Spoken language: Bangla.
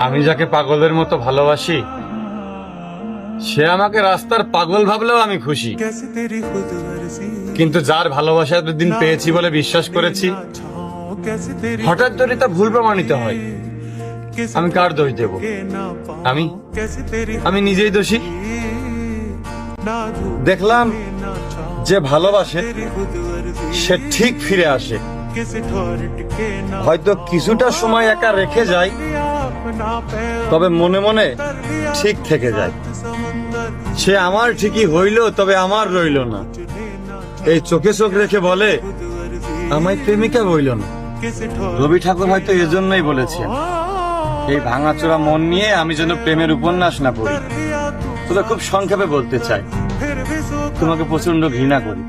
আমি যাকে পাগলের মতো ভালোবাসি সে আমাকে রাস্তার পাগল ভাবলেও আমি খুশি। কিন্তু যার ভালোবাসা এতদিন পেয়েছি বলে বিশ্বাস করেছি, হঠাৎ করে তা ভুল প্রমাণিত হয়। আমি কার দোষ দেব? আমি আমি নিজেই দোষী। দেখলাম যে ভালোবাসে সে ঠিক ফিরে আসে, হয়তো কিছুটা সময় একা রেখে যায়, তবে মনে মনে ঠিক থেকে যায়। সে আমার ঠিকই হইল, তবে আমার রইল না। এই চোখে চোখ রেখে বলে আমায় প্রেমিকা বইল না। রবি ঠাকুর হয়তো এজন্যই বলেছেন এই ভাঙাচোরা মন নিয়ে আমি যেন প্রেমের উপন্যাস না পড়ি। তবে খুব সংক্ষেপে বলতে চাই, তোমাকে প্রচন্ড ঘৃণা করি।